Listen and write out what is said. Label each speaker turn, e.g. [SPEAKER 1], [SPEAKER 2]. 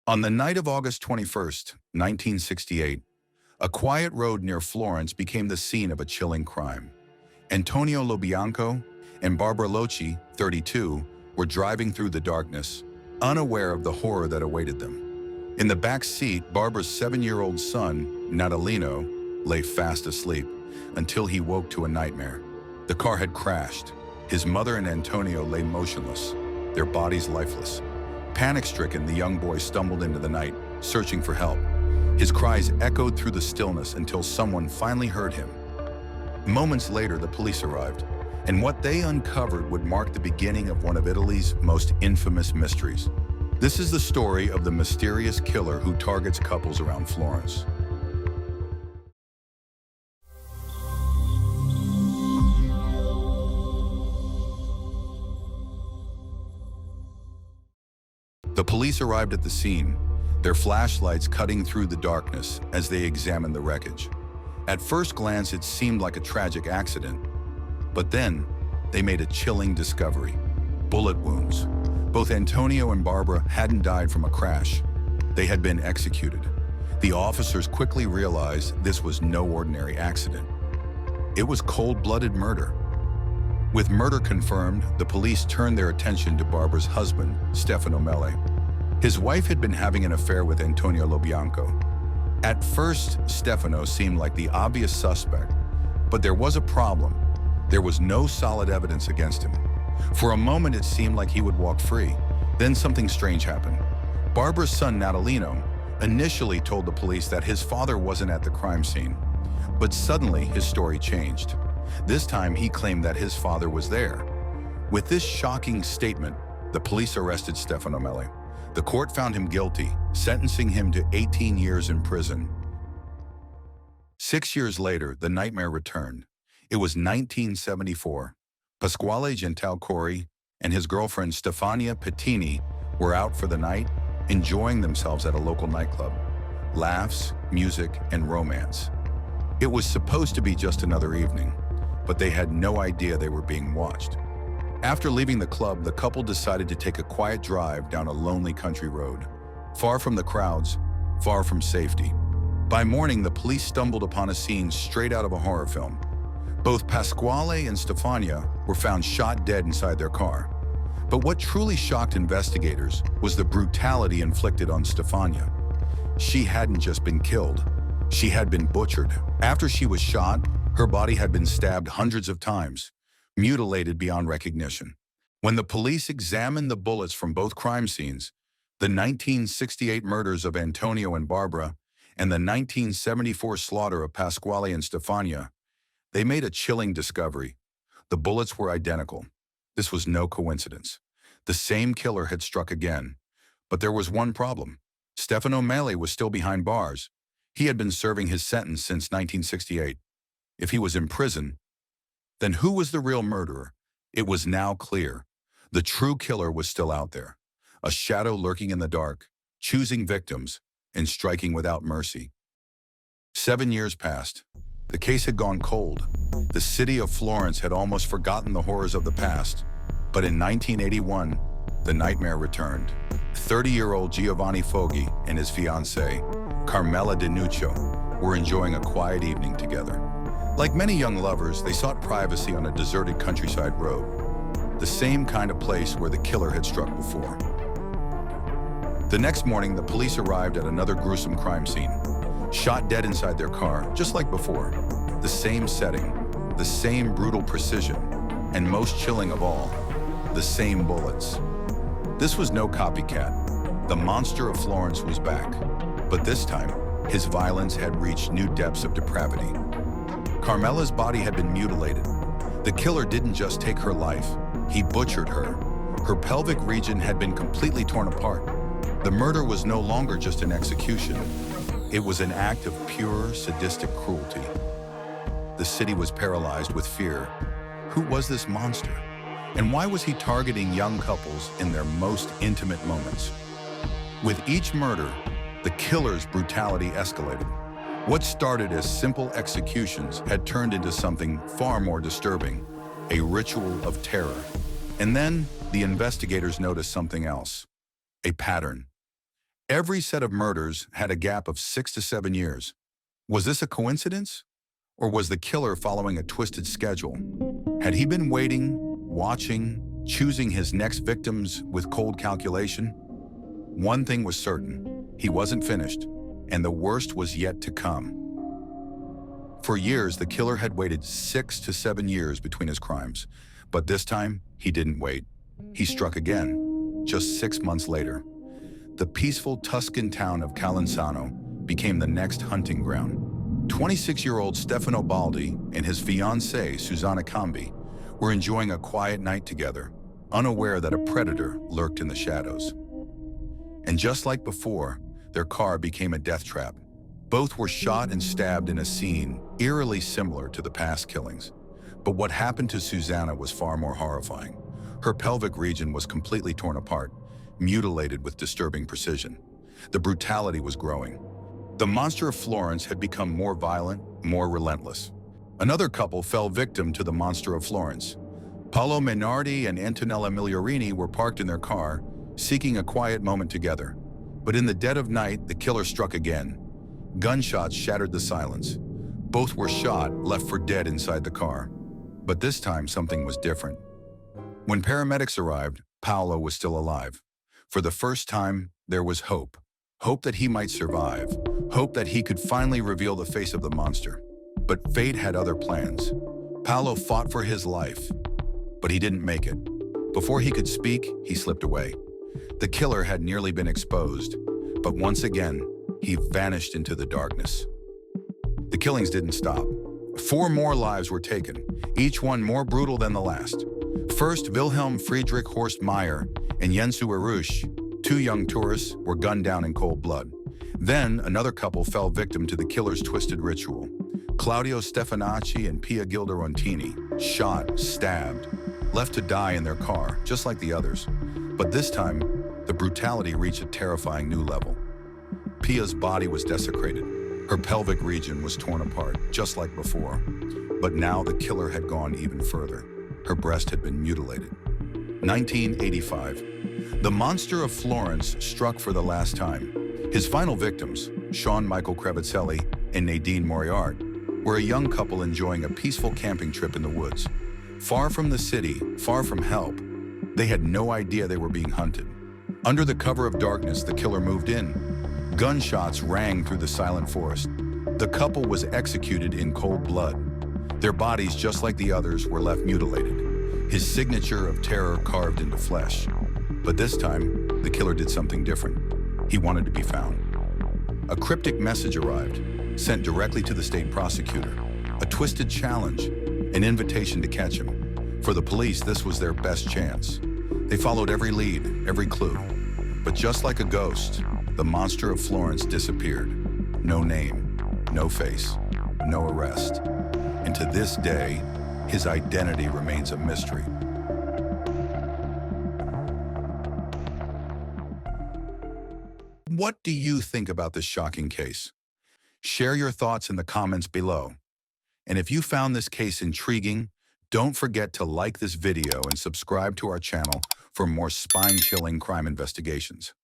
[SPEAKER 1] On the night of August 21st, 1968, a quiet road near Florence became the scene of a chilling crime. Antonio Lobianco and Barbara Locci, 32, were driving through the darkness, unaware of the horror that awaited them. In the back seat, Barbara's 7-year-old son, Natalino, lay fast asleep until he woke to a nightmare. The car had crashed. His mother and Antonio lay motionless, their bodies lifeless. Panic-stricken, the young boy stumbled into the night, searching for help. His cries echoed through the stillness until someone finally heard him. Moments later, the police arrived, and what they uncovered would mark the beginning of one of Italy's most infamous mysteries. This is the story of the mysterious killer who targets couples around Florence. The police arrived at the scene, their flashlights cutting through the darkness as they examined the wreckage. At first glance, it seemed like a tragic accident, but then they made a chilling discovery: bullet wounds. Both Antonio and Barbara hadn't died from a crash. They had been executed. The officers quickly realized this was no ordinary accident. It was cold-blooded murder. With murder confirmed, the police turned their attention to Barbara's husband, Stefano Mele. His wife had been having an affair with Antonio Lobianco. At first, Stefano seemed like the obvious suspect, but there was a problem. There was no solid evidence against him. For a moment, it seemed like he would walk free. Then something strange happened. Barbara's son, Natalino, initially told the police that his father wasn't at the crime scene, but suddenly his story changed. This time, he claimed that his father was there. With this shocking statement, the police arrested Stefano Mele. The court found him guilty, sentencing him to 18 years in prison. 6 years later, the nightmare returned. It was 1974. Pasquale Gentilcore and his girlfriend Stefania Pettini were out for the night, enjoying themselves at a local nightclub. Laughs, music, and romance. It was supposed to be just another evening, but they had no idea they were being watched. After leaving the club, the couple decided to take a quiet drive down a lonely country road, far from the crowds, far from safety. By morning, the police stumbled upon a scene straight out of a horror film. Both Pasquale and Stefania were found shot dead inside their car. But what truly shocked investigators was the brutality inflicted on Stefania. She hadn't just been killed, she had been butchered. After she was shot, her body had been stabbed hundreds of times, mutilated beyond recognition. When the police examined the bullets from both crime scenes, the 1968 murders of Antonio and Barbara and the 1974 slaughter of Pasquale and Stefania, they made a chilling discovery. The bullets were identical. This was no coincidence. The same killer had struck again. But there was one problem. Stefano Mele was still behind bars. He had been serving his sentence since 1968. If he was in prison, then who was the real murderer? It was now clear. The true killer was still out there, a shadow lurking in the dark, choosing victims and striking without mercy. 7 years passed. The case had gone cold. The city of Florence had almost forgotten the horrors of the past. But in 1981, the nightmare returned. 30-year-old Giovanni Foggi and his fiancée, Carmela Denuccio, were enjoying a quiet evening together. Like many young lovers, they sought privacy on a deserted countryside road, the same kind of place where the killer had struck before. The next morning, the police arrived at another gruesome crime scene, shot dead inside their car, just like before. The same setting, the same brutal precision, and most chilling of all, the same bullets. This was no copycat. The Monster of Florence was back, but this time, his violence had reached new depths of depravity. Carmela's body had been mutilated. The killer didn't just take her life, he butchered her. Her pelvic region had been completely torn apart. The murder was no longer just an execution. It was an act of pure, sadistic cruelty. The city was paralyzed with fear. Who was this monster? And why was he targeting young couples in their most intimate moments? With each murder, the killer's brutality escalated. What started as simple executions had turned into something far more disturbing, a ritual of terror. And then the investigators noticed something else, a pattern. Every set of murders had a gap of 6 to 7 years. Was this a coincidence? Or was the killer following a twisted schedule? Had he been waiting, watching, choosing his next victims with cold calculation? One thing was certain: he wasn't finished, and the worst was yet to come. For years, the killer had waited 6 to 7 years between his crimes. But this time, he didn't wait. He struck again, just 6 months later. The peaceful Tuscan town of Calenzano became the next hunting ground. 26-year-old Stefano Baldi and his fiancée, Susanna Cambi, were enjoying a quiet night together, unaware that a predator lurked in the shadows. And just like before, their car became a death trap. Both were shot and stabbed in a scene eerily similar to the past killings. But what happened to Susanna was far more horrifying. Her pelvic region was completely torn apart, mutilated with disturbing precision. The brutality was growing. The Monster of Florence had become more violent, more relentless. Another couple fell victim to the Monster of Florence. Paolo Menardi and Antonella Migliorini were parked in their car, seeking a quiet moment together. But in the dead of night, the killer struck again. Gunshots shattered the silence. Both were shot, left for dead inside the car. But this time, something was different. When paramedics arrived, Paolo was still alive. For the first time, there was hope. Hope that he might survive. Hope that he could finally reveal the face of the monster. But fate had other plans. Paolo fought for his life, but he didn't make it. Before he could speak, he slipped away. The killer had nearly been exposed, but once again, he vanished into the darkness. The killings didn't stop. 4 more lives were taken, each one more brutal than the last. First, Wilhelm Friedrich Horst Meyer and Jensu Erusch, 2 young tourists, were gunned down in cold blood. Then, another couple fell victim to the killer's twisted ritual. Claudio Stefanacci and Pia Gilda Rontini, shot, stabbed, left to die in their car, just like the others. But this time, the brutality reached a terrifying new level. Pia's body was desecrated. Her pelvic region was torn apart, just like before. But now the killer had gone even further. Her breast had been mutilated. 1985. The Monster of Florence struck for the last time. His final victims, Sean Michael Crevicelli and Nadine Moriart, were a young couple enjoying a peaceful camping trip in the woods. Far from the city, far from help, they had no idea they were being hunted. Under the cover of darkness, the killer moved in. Gunshots rang through the silent forest. The couple was executed in cold blood. Their bodies, just like the others, were left mutilated, his signature of terror carved into flesh. But this time, the killer did something different. He wanted to be found. A cryptic message arrived, sent directly to the state prosecutor. A twisted challenge, an invitation to catch him. For the police, this was their best chance. They followed every lead, every clue. But just like a ghost, the Monster of Florence disappeared. No name, no face, no arrest. And to this day, his identity remains a mystery. What do you think about this shocking case? Share your thoughts in the comments below. And if you found this case intriguing, don't forget to like this video and subscribe to our channel for more spine-chilling crime investigations.